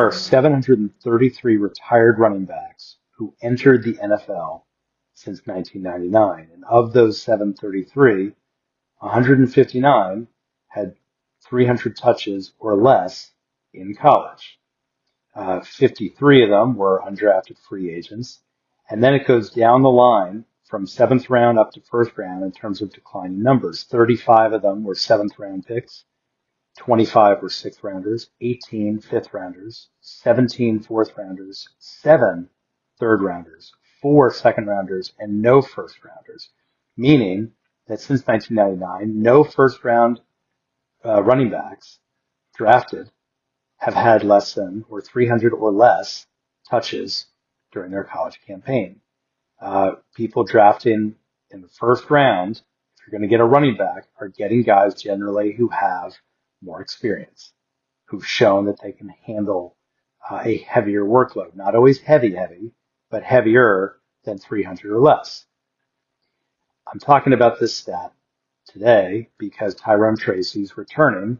are 733 retired running backs who entered the NFL since 1999. And of those 733, 159 had 300 touches or less in college. 53 of them were undrafted free agents. And then it goes down the line from seventh round up to first round in terms of declining numbers. 35 of them were seventh round picks. 25 were sixth rounders, 18 fifth rounders, 17 fourth rounders, 7 third rounders, 4 second rounders, and no first rounders. Meaning that since 1999, no first round running backs drafted have had less than or 300 or less touches during their college campaign. People drafting in the first round, if you're going to get a running back, are getting guys generally who have more experience, who've shown that they can handle a heavier workload. Not always heavy, but heavier than 300 or less. I'm talking about this stat today because Tyrone Tracy's returning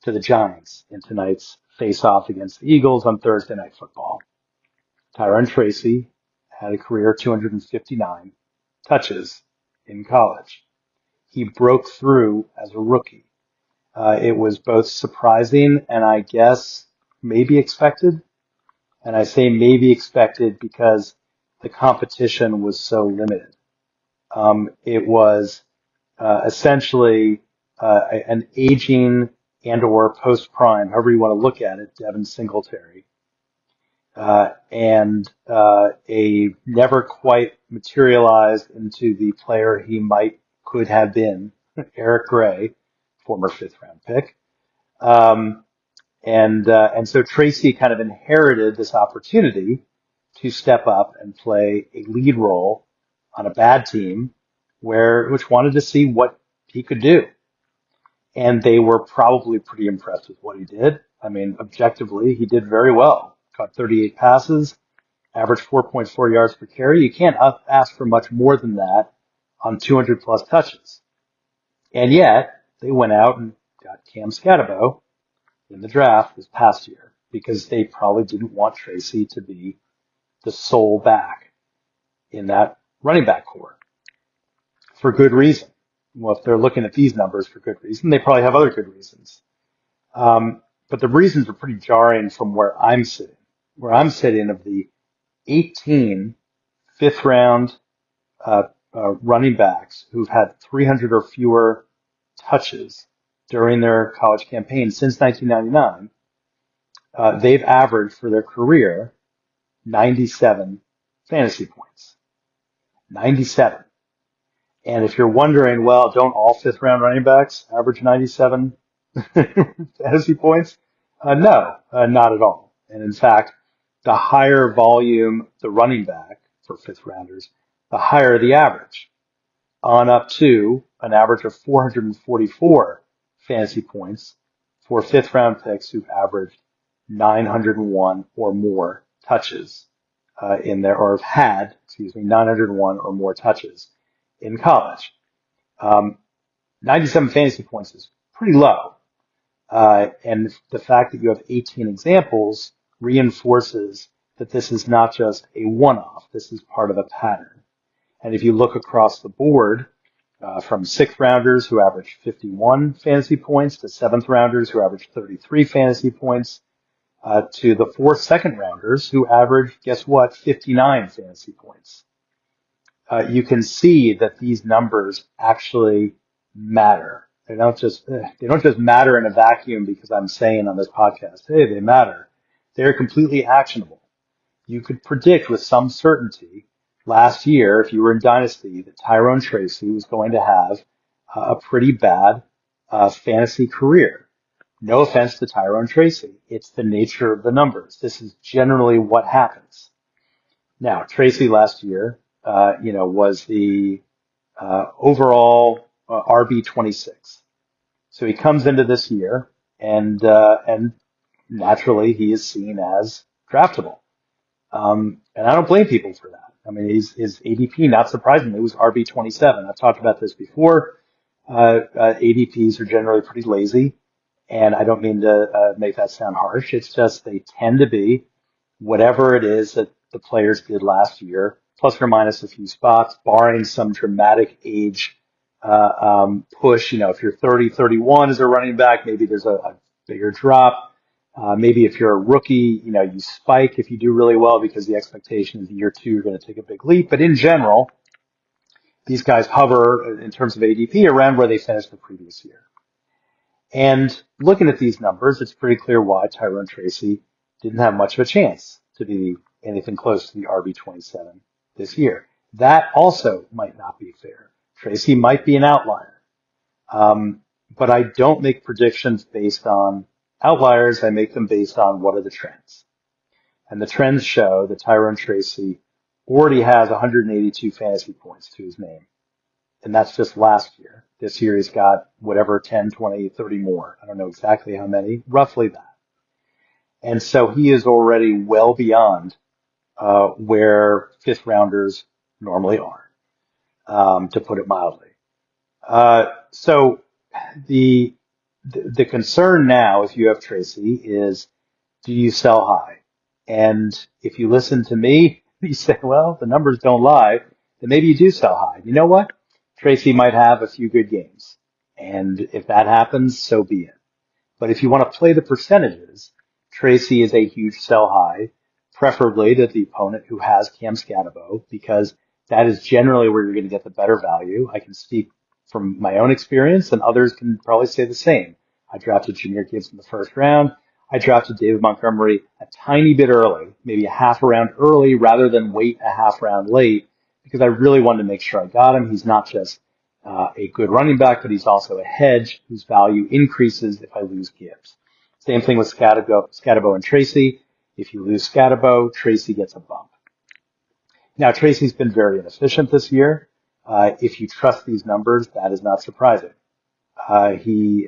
to the Giants in tonight's face-off against the Eagles on Thursday Night Football. Tyrone Tracy had a career 259 touches in college. He broke through as a rookie. It was both surprising and I guess maybe expected. And I say maybe expected because the competition was so limited. It was essentially an aging and or post-prime, however you want to look at it, Devin Singletary, and a never quite materialized into the player he could have been, Eric Gray, former fifth round pick. And so Tracy kind of inherited this opportunity to step up and play a lead role on a bad team which wanted to see what he could do. And they were probably pretty impressed with what he did. I mean, objectively, he did very well. Caught 38 passes, averaged 4.4 yards per carry. You can't ask for much more than that on 200 plus touches. And yet they went out and got Cam Skattebo in the draft this past year because they probably didn't want Tracy to be the sole back in that running back core for good reason. Well, if they're looking at these numbers for good reason, they probably have other good reasons. But the reasons are pretty jarring from where I'm sitting. Where I'm sitting, of the 18 fifth round running backs who've had 300 or fewer touches during their college campaign since 1999, they've averaged for their career 97 fantasy points. 97. And if you're wondering, well, don't all fifth round running backs average 97 fantasy points? No, not at all. And in fact, the higher volume the running back for fifth rounders, the higher the average, on up to an average of 444 fantasy points for fifth round picks who've averaged 901 or more touches in there, or have had, 901 or more touches in college. 97 fantasy points is pretty low. And the fact that you have 18 examples reinforces that this is not just a one-off. This is part of a pattern. And if you look across the board, from sixth rounders who averaged 51 fantasy points to seventh rounders who averaged 33 fantasy points, to the 4 second rounders who averaged, guess what, 59 fantasy points. You can see that these numbers actually matter. They don't just matter in a vacuum because I'm saying on this podcast, hey, they matter. They're completely actionable. You could predict with some certainty last year, if you were in Dynasty, that Tyrone Tracy was going to have a pretty bad fantasy career. No offense to Tyrone Tracy. It's the nature of the numbers. This is generally what happens. Now, Tracy last year, was the overall RB26. So he comes into this year, and naturally he is seen as draftable. And I don't blame people for that. I mean, his ADP, not surprisingly, was RB27. I've talked about this before. ADPs are generally pretty lazy, And I don't mean to make that sound harsh. It's just they tend to be whatever it is that the players did last year, plus or minus a few spots, barring some dramatic age push. If you're 30, 31 as a running back, maybe there's a bigger drop. Maybe if you're a rookie, you spike if you do really well because the expectation is year two, you're going to take a big leap. But in general, these guys hover in terms of ADP around where they finished the previous year. And looking at these numbers, it's pretty clear why Tyrone Tracy didn't have much of a chance to be anything close to the RB27 this year. That also might not be fair. Tracy might be an outlier. But I don't make predictions based on outliers. I make them based on what are the trends. And the trends show that Tyrone Tracy already has 182 fantasy points to his name. And that's just last year. This year he's got whatever, 10, 20, 30 more. I don't know exactly how many, roughly that. And so he is already well beyond where fifth rounders normally are, to put it mildly. So the concern now, if you have Tracy, is do you sell high? And if you listen to me, you say, well, the numbers don't lie, then maybe you do sell high. You know what? Tracy might have a few good games. And if that happens, so be it. But if you want to play the percentages, Tracy is a huge sell high, preferably to the opponent who has Cam Skattebo, because that is generally where you're going to get the better value. I can speak from my own experience, and others can probably say the same. I drafted Jahmyr Gibbs in the first round. I drafted David Montgomery a tiny bit early, maybe a half a round early rather than wait a half round late, because I really wanted to make sure I got him. He's not just a good running back, but he's also a hedge whose value increases if I lose Gibbs. Same thing with Skattebo and Tracy. If you lose Skattebo, Tracy gets a bump. Now, Tracy's been very inefficient this year. If you trust these numbers, that is not surprising. He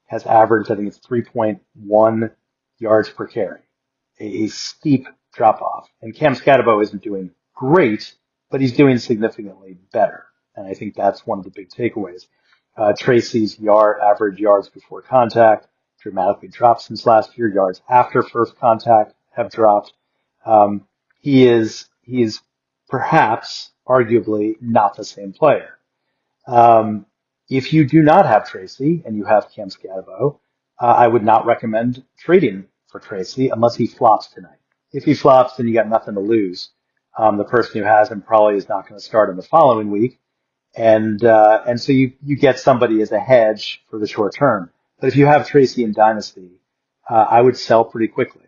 has averaged, I think it's 3.1 yards per carry, a steep drop off. And Cam Skattebo isn't doing great, but he's doing significantly better. And I think that's one of the big takeaways. Tracy's average yards before contact dramatically dropped since last year. Yards after first contact have dropped. He is perhaps, arguably, not the same player. If you do not have Tracy and you have Cam Skattebo, I would not recommend trading for Tracy unless he flops tonight. If he flops, then you got nothing to lose. The person who has him probably is not going to start him the following week. And so you get somebody as a hedge for the short term. But if you have Tracy in Dynasty, I would sell pretty quickly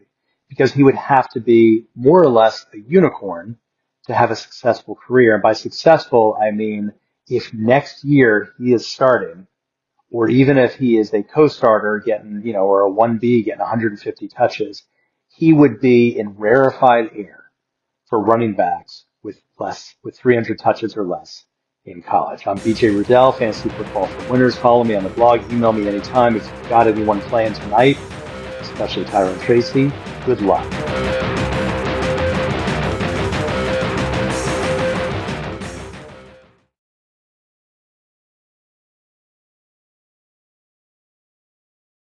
because he would have to be more or less a unicorn to have a successful career. And by successful, I mean if next year he is starting, or even if he is a co-starter getting, or a 1B getting 150 touches, he would be in rarefied air for running backs with 300 touches or less in college. I'm BJ Rudell, Fantasy Football for Winners. Follow me on the blog. Email me anytime if you've got anyone playing tonight, especially Tyrone Tracy. Good luck.